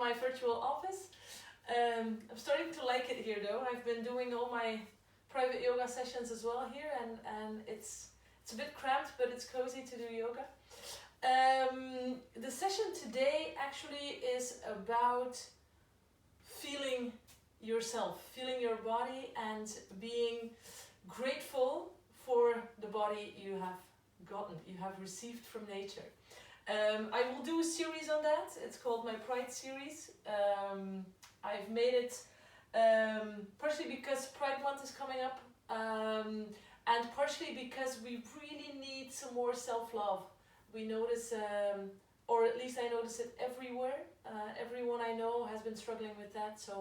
my virtual office. I'm starting to like it here though. I've been doing all my private yoga sessions as well here, and it's a bit cramped, but it's cozy to do yoga. The session today actually is about feeling yourself, feeling your body, and being grateful for the body you have gotten, you have received from nature. I will do a series on that. It's called my Pride series. I've made it partially because Pride Month is coming up, and partially because we really need some more self-love. We notice, or at least I notice it everywhere. Everyone I know has been struggling with that, so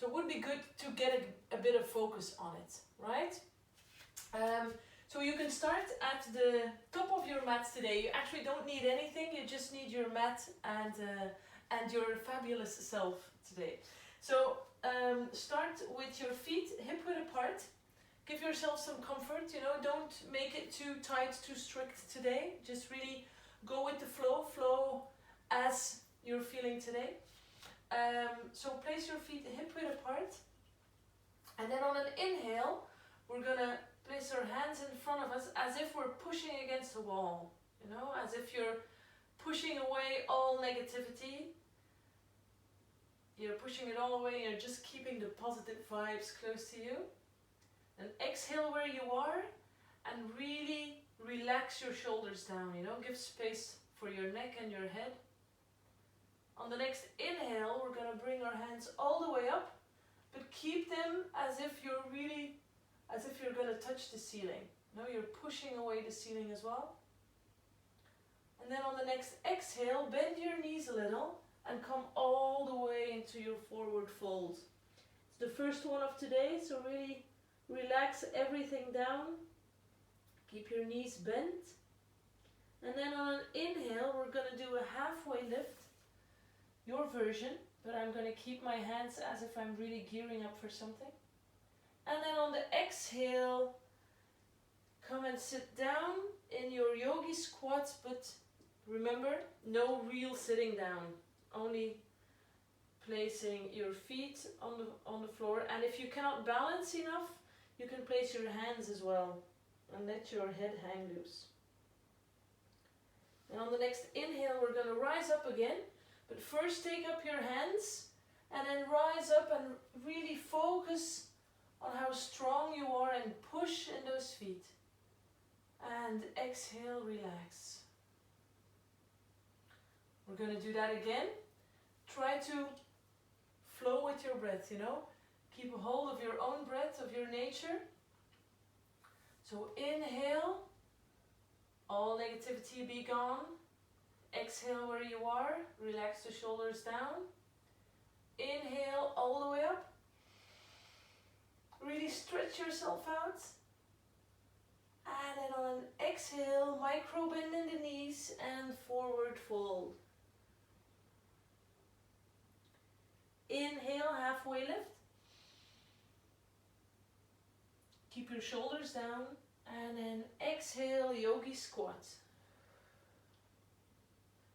it would be good to get a bit of focus on it, right? So you can start at the top of your mat today. You actually don't need anything, you just need your mat and your fabulous self today. So start with your feet hip-width apart. Give yourself some comfort, you know, don't make it too tight, too strict today. Just really go with the flow as you're feeling today. So place your feet hip-width apart. And then on an inhale, we're gonna place our hands in front of us as if we're pushing against a wall. You know, as if you're pushing away all negativity. You're pushing it all away, you're just keeping the positive vibes close to you. And exhale where you are and really relax your shoulders down, you know, give space for your neck and your head. On the next inhale, we're going to bring our hands all the way up, but keep them as if you're going to touch the ceiling. You know, you're pushing away the ceiling as well. And then on the next exhale, bend your knees a little and come all the way into your forward fold. It's the first one of today, so really relax everything down. Keep your knees bent. And then on an inhale, we're going to do a halfway lift. Your version, but I'm going to keep my hands as if I'm really gearing up for something. And then on the exhale, come and sit down in your yogi squat, but remember, no real sitting down. Only placing your feet on the floor. And if you cannot balance enough, you can place your hands as well and let your head hang loose. And on the next inhale, we're going to rise up again. But first take up your hands and then rise up and really focus on how strong you are and push in those feet. And exhale, relax. We're going to do that again. Try to flow with your breath, you know. Keep a hold of your own breath, of your nature. So inhale, all negativity be gone. Exhale where you are, relax the shoulders down. Inhale all the way up. Really stretch yourself out. And then on an exhale, micro bend in the knees and forward fold. Inhale, halfway lift. Keep your shoulders down. And then exhale, yogi squat.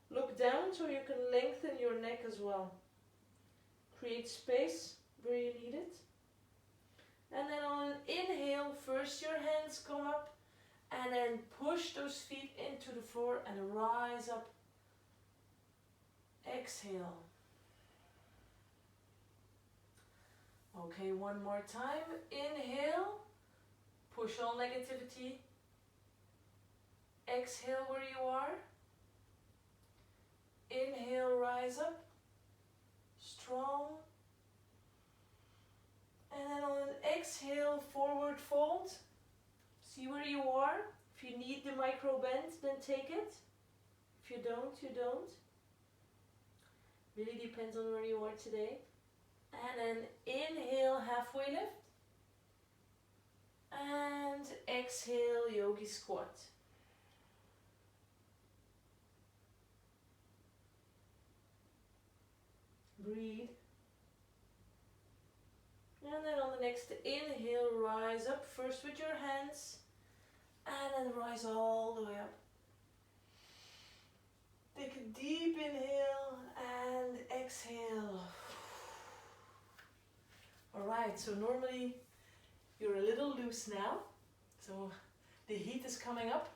Look down so you can lengthen your neck as well. Create space where you need it. And then on an inhale, first your hands come up and then push those feet into the floor and rise up. Exhale. Okay, one more time. Inhale, push all negativity. Exhale where you are. Inhale, rise up, strong. And then on an exhale, forward fold. See where you are. If you need the micro bend, then take it. If you don't, you don't. Really depends on where you are today. And then inhale, halfway lift. And exhale, yogi squat. Breathe. And then on the next inhale, rise up first with your hands and then rise all the way up. Take a deep inhale and exhale. side. So normally you're a little loose now. So the heat is coming up.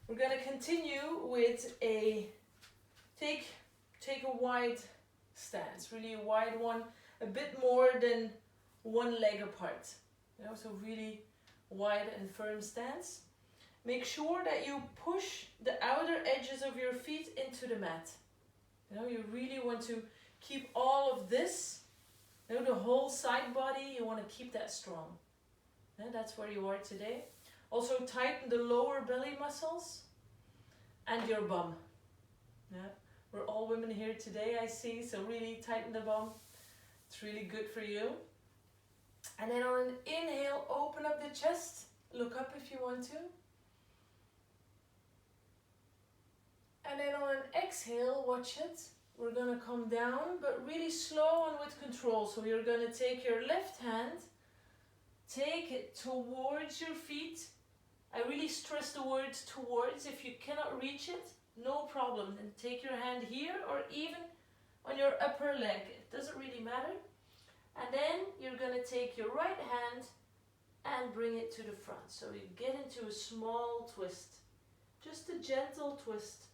We're going to continue with a take a wide stance, really a wide one, a bit more than one leg apart. So really wide and firm stance. Make sure that you push the outer edges of your feet into the mat. You really want to keep all of this, the whole side body, you want to keep that strong. That's where you are today. Also tighten the lower belly muscles and your bum. We're all women here today, I see, so really tighten the bum. It's really good for you. And then on an inhale, open up the chest. Look up if you want to. And then on an exhale, watch it. We're going to come down, but really slow and with control. So you're going to take your left hand, take it towards your feet. I really stress the word towards. If you cannot reach it, no problem. Then take your hand here or even on your upper leg. It doesn't really matter. And then you're going to take your right hand and bring it to the front. So you get into a small twist. Just a gentle twist.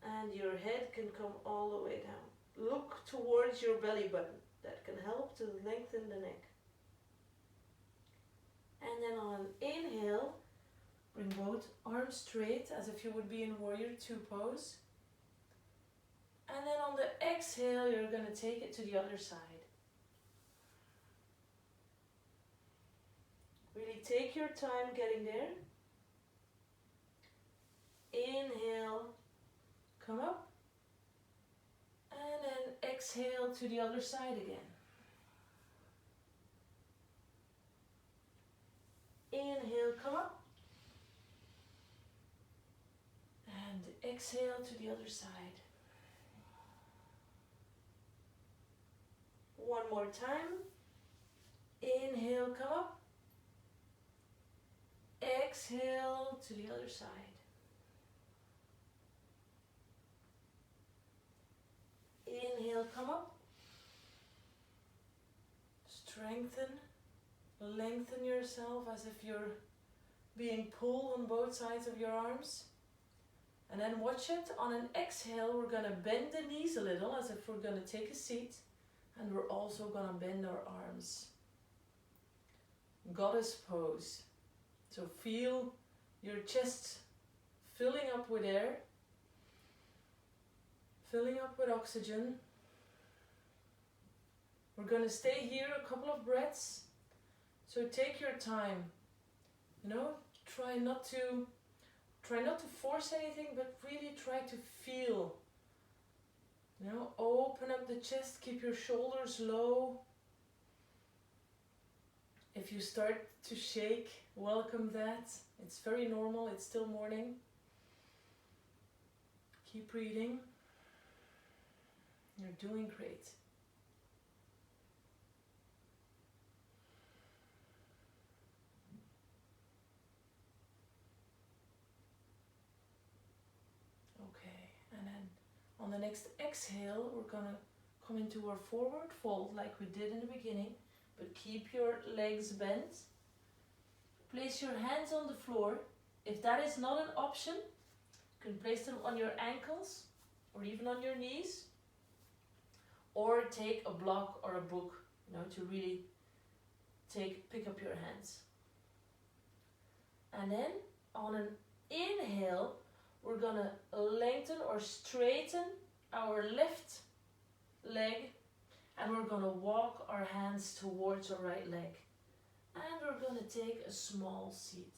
And your head can come all the way down. Look towards your belly button. That can help to lengthen the neck. And then on an inhale, bring both arms straight as if you would be in Warrior Two pose. And then on the exhale, you're going to take it to the other side. Really take your time getting there. Inhale, come up. And then exhale to the other side again. Inhale, come up. And exhale to the other side. One more time. Inhale, come up. Exhale to the other side. Inhale, come up. Strengthen. Lengthen yourself as if you're being pulled on both sides of your arms. And then watch it. On an exhale, we're going to bend the knees a little as if we're going to take a seat. And we're also going to bend our arms. Goddess pose. So feel your chest filling up with air. Filling up with oxygen. We're going to stay here a couple of breaths. So take your time, try not to force anything, but really try to feel. Open up the chest, keep your shoulders low. If you start to shake, welcome that. It's very normal, it's still morning. Keep breathing. You're doing great. On the next exhale, we're going to come into our forward fold like we did in the beginning, but keep your legs bent. Place your hands on the floor. If that is not an option, you can place them on your ankles or even on your knees, or take a block or a book, to really pick up your hands. And then on an inhale, we're going to lengthen or straighten our left leg, and we're going to walk our hands towards our right leg. And we're going to take a small seat.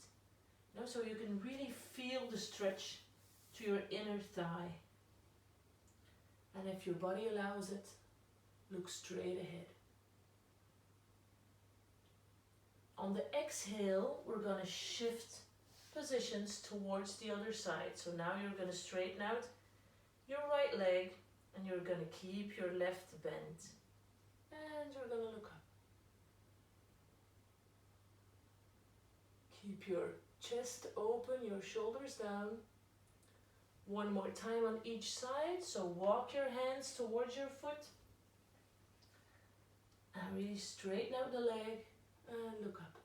So you can really feel the stretch to your inner thigh. And if your body allows it, look straight ahead. On the exhale, we're going to shift positions towards the other side. So now you're going to straighten out your right leg and you're going to keep your left bent. And you're going to look up. Keep your chest open, your shoulders down. One more time on each side. So walk your hands towards your foot. And really straighten out the leg and look up.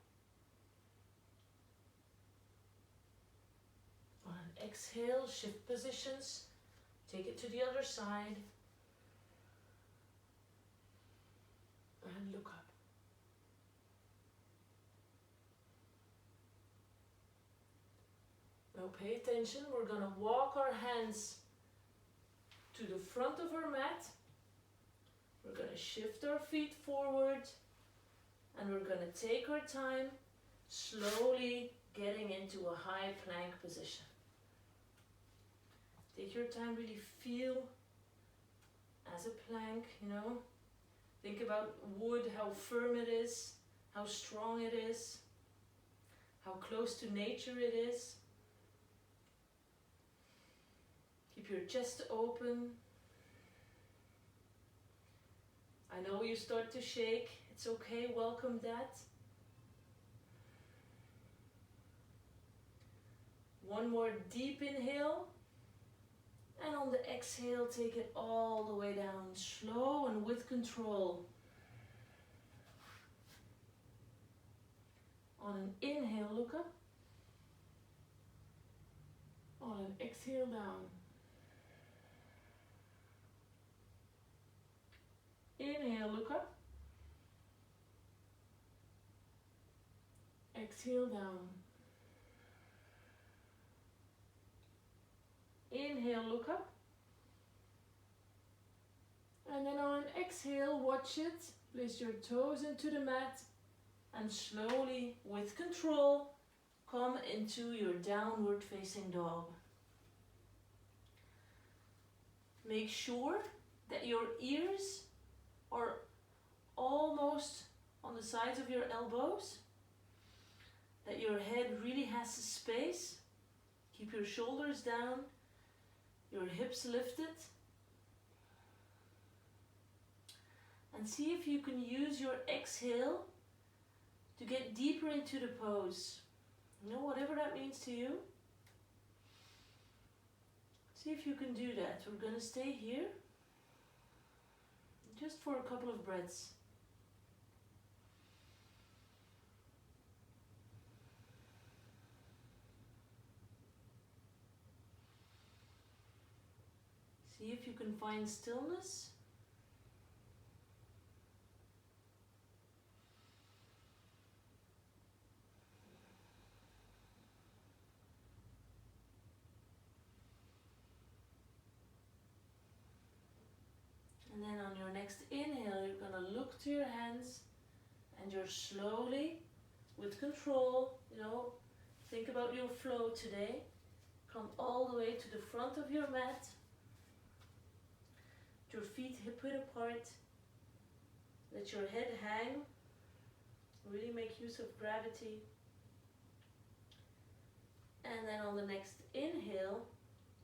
On an exhale, shift positions. Take it to the other side. And look up. Now pay attention. We're going to walk our hands to the front of our mat. We're going to shift our feet forward. And we're going to take our time, slowly getting into a high plank position. Take your time, really feel as a plank, you know. Think about wood, how firm it is, how strong it is, how close to nature it is. Keep your chest open. I know you start to shake. It's okay, welcome that. One more deep inhale. And on the exhale, take it all the way down, slow and with control. On an inhale, look up. On an exhale, down. Inhale, look up. Exhale, down. Inhale, look up. And then on an exhale, watch it. Place your toes into the mat and slowly, with control, come into your downward facing dog. Make sure that your ears are almost on the sides of your elbows, that your head really has a space. Keep your shoulders down, your hips lifted. And see if you can use your exhale to get deeper into the pose. You know, whatever that means to you. See if you can do that. We're going to stay here just for a couple of breaths. See if you can find stillness. And then on your next inhale, you're going to look to your hands and you're slowly, with control, you know, think about your flow today. Come all the way to the front of your mat. Your feet hip width apart. Let your head hang. Really make use of gravity. And then on the next inhale,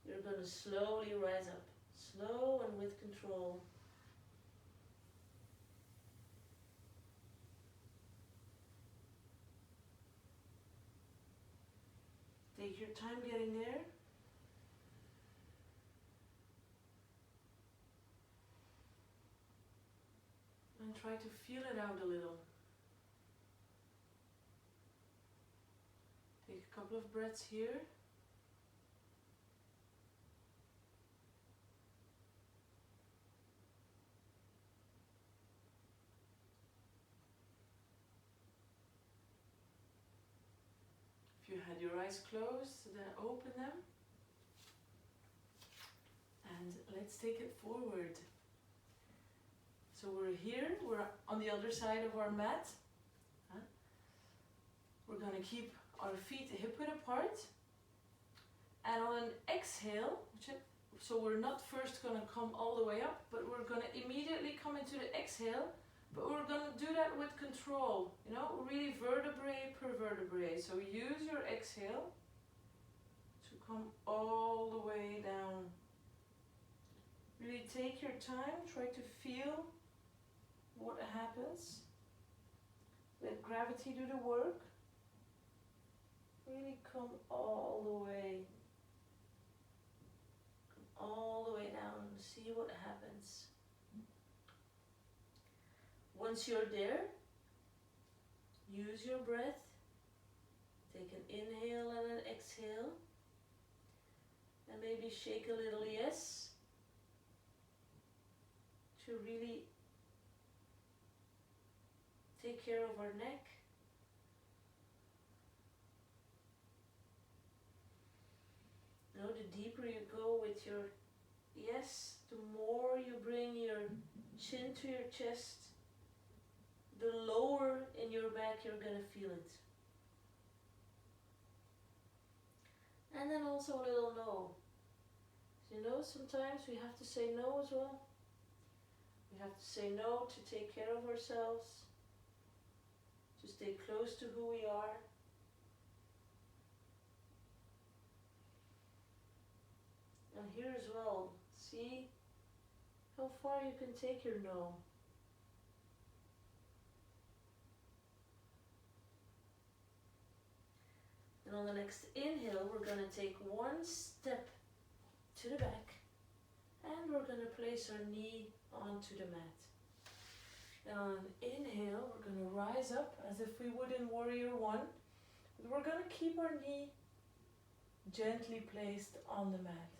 you're going to slowly rise up. Slow and with control. Take your time getting there. And try to feel it out a little. Take a couple of breaths here. If you had your eyes closed, then open them. And let's take it forward. So we're here, we're on the other side of our mat. We're going to keep our feet hip width apart. And on an exhale, so we're not first going to come all the way up, but we're going to immediately come into the exhale. But we're going to do that with control, you know, really vertebrae per vertebrae. So use your exhale to come all the way down. Really take your time, try to feel what happens. Let gravity do the work. Really come all the way. Come all the way down. See what happens. Once you're there, use your breath. Take an inhale and an exhale. And maybe shake a little yes to really take care of our neck. Now, the deeper you go with your yes, the more you bring your chin to your chest, the lower in your back you're going to feel it. And then also a little no. You know, sometimes we have to say no as well. We have to say no to take care of ourselves, to stay close to who we are. And here as well, see how far you can take your no. And on the next inhale, we're going to take one step to the back, and we're going to place our knee onto the mat. And on an inhale, we're going to rise up as if we would in Warrior One. But we're going to keep our knee gently placed on the mat.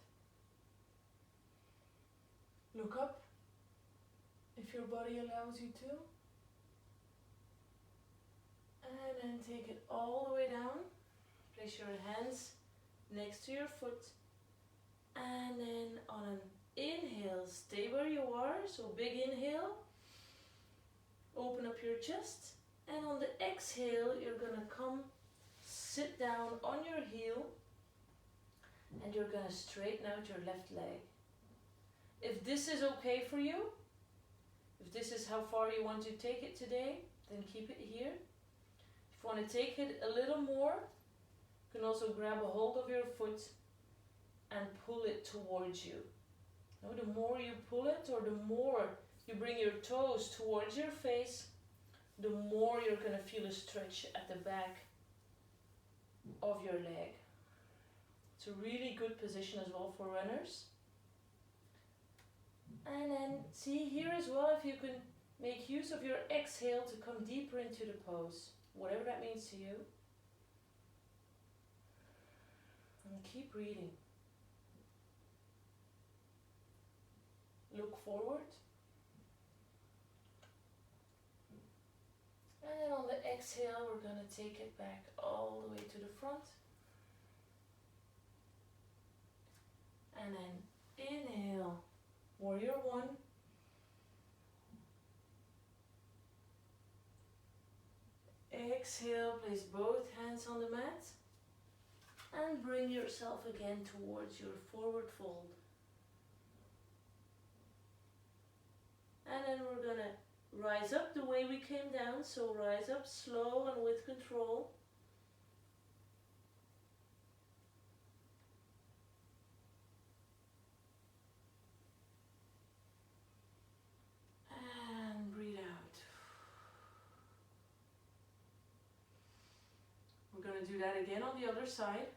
Look up if your body allows you to. And then take it all the way down. Place your hands next to your foot. And then on an inhale, stay where you are. So big inhale. Open up your chest. And on the exhale, you're going to come sit down on your heel. And you're going to straighten out your left leg. If this is okay for you, if this is how far you want to take it today, then keep it here. If you want to take it a little more, you can also grab a hold of your foot and pull it towards you. Now, the more you pull it, or the more you bring your toes towards your face, the more you're going to feel a stretch at the back of your leg. It's a really good position as well for runners. And then see here as well if you can make use of your exhale to come deeper into the pose, whatever that means to you. And keep breathing. Look forward. And then on the exhale, we're going to take it back all the way to the front. And then inhale, Warrior One. Exhale, place both hands on the mat. And bring yourself again towards your forward fold. And then we're going to rise up the way we came down. So rise up slow and with control. And breathe out. We're going to do that again on the other side.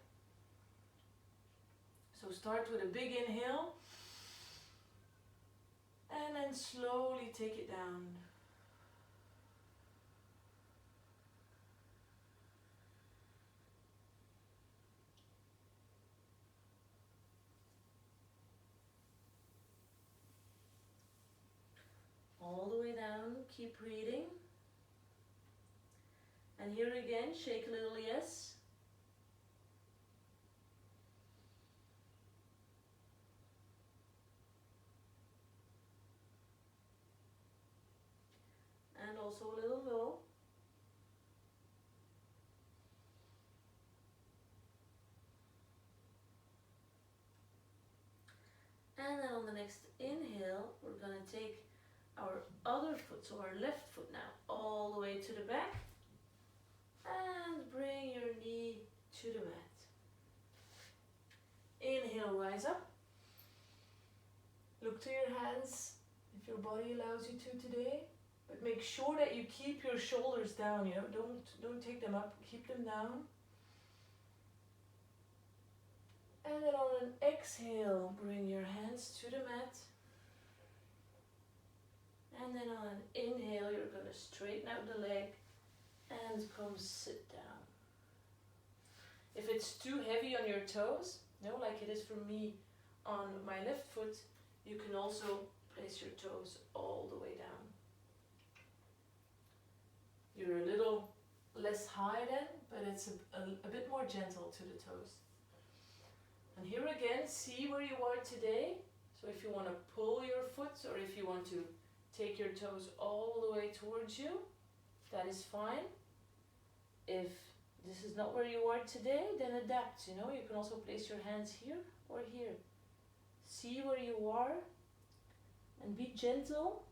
So start with a big inhale. And then slowly take it down. All the way down, keep breathing. And here again, shake a little yes. And also a little no. And then on the next inhale, we're going to take our other foot, so our left foot now, all the way to the back. And bring your knee to the mat. Inhale, rise up. Look to your hands if your body allows you to today. But make sure that you keep your shoulders down, you know, don't take them up, keep them down. And then on an exhale, bring your hands to the mat. And then on an inhale, you're going to straighten out the leg and come sit down. If it's too heavy on your toes, like it is for me on my left foot, you can also place your toes all the way down. You're a little less high then, but it's a bit more gentle to the toes. And here again, see where you are today. So if you want to pull your foot, or if you want to take your toes all the way towards you, that is fine. If this is not where you are today, then adapt, you can also place your hands here or here. See where you are and be gentle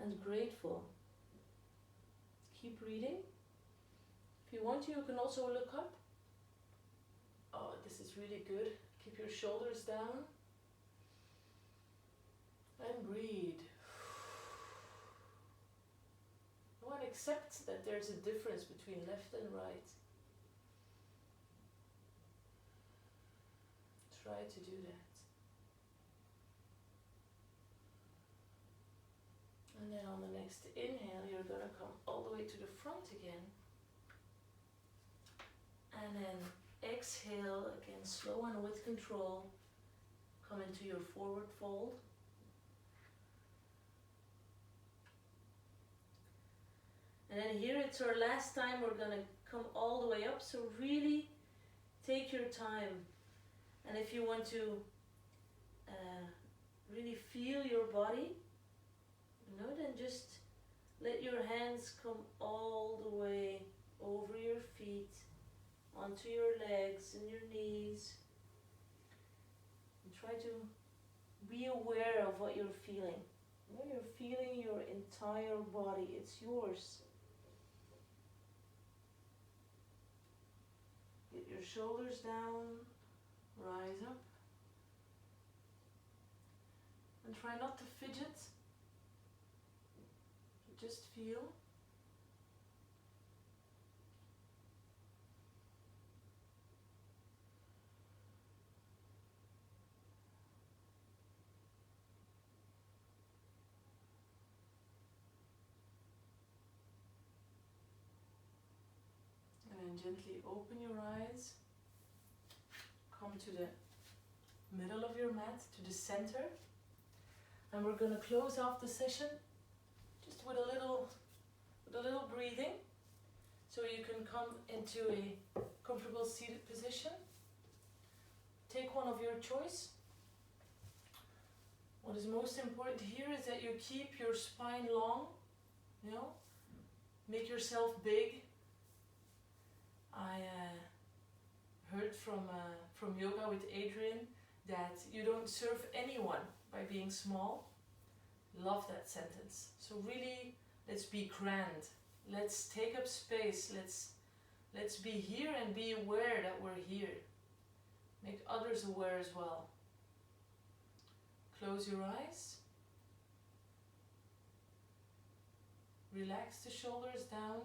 and grateful. Keep breathing. If you want to, you can also look up. Oh, this is really good. Keep your shoulders down and breathe. And accept that there's a difference between left and right. Try to do that. And then on the next inhale, you're going to come all the way to the front again. And then exhale again, slow and with control. Come into your forward fold. And then here it's our last time. We're going to come all the way up. So really take your time. And if you want to really feel your body, then just let your hands come all the way over your feet, onto your legs and your knees. And try to be aware of what you're feeling. You're feeling your entire body. It's yours. Get your shoulders down, rise up. And try not to fidget. Just feel. And then gently open your eyes. Come to the middle of your mat, to the center. And we're going to close off the session just with a little breathing. So you can come into a comfortable seated position. Take one of your choice. What is most important here is that you keep your spine long, make yourself big. I heard from yoga with Adrian that you don't serve anyone by being small. Love that sentence. So really, let's be grand. Let's take up space. Let's be here and be aware that we're here. Make others aware as well. Close your eyes. Relax the shoulders down.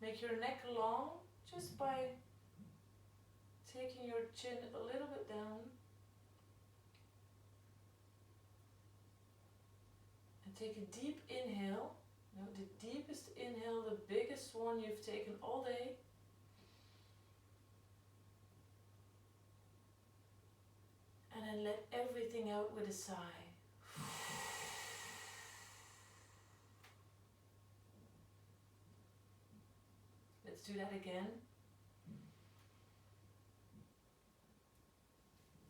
Make your neck long just by taking your chin a little bit down. And take a deep inhale. The deepest inhale, the biggest one you've taken all day. And then let everything out with a sigh. Let's do that again.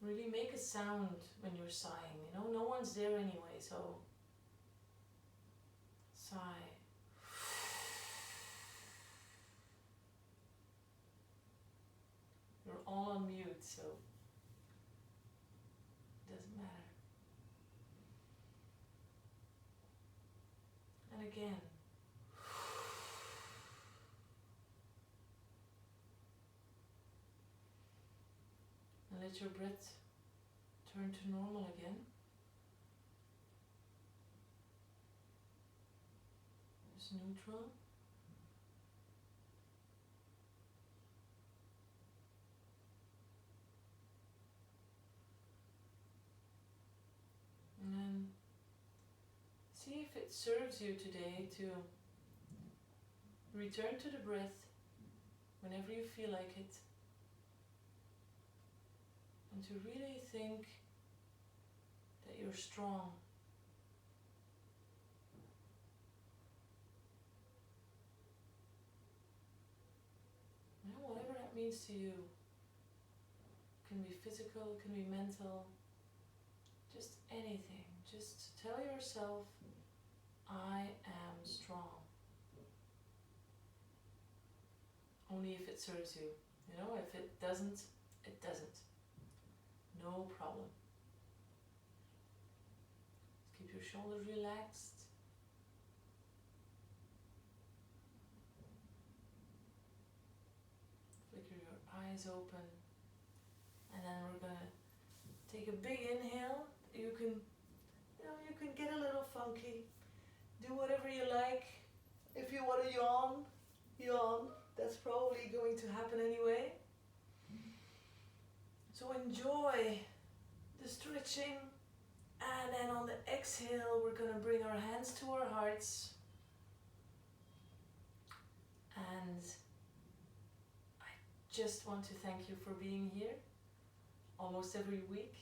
Really make a sound when you're sighing. No one's there anyway, so sigh. You're all on mute, so it doesn't matter. And again. And let your breath turn to normal again. Just neutral. And then it serves you today to return to the breath whenever you feel like it, and to really think that you're strong. And whatever that means to you, can be physical, can be mental, just anything. Just tell yourself, I am strong. Only if it serves you. You know, if it doesn't, it doesn't. No problem. Keep your shoulders relaxed. Flicker your eyes open. And then we're gonna take a big inhale. You can get a little funky. Do whatever you like. If you want to yawn, yawn. That's probably going to happen anyway. So enjoy the stretching, and then on the exhale we're going to bring our hands to our hearts, and I just want to thank you for being here almost every week.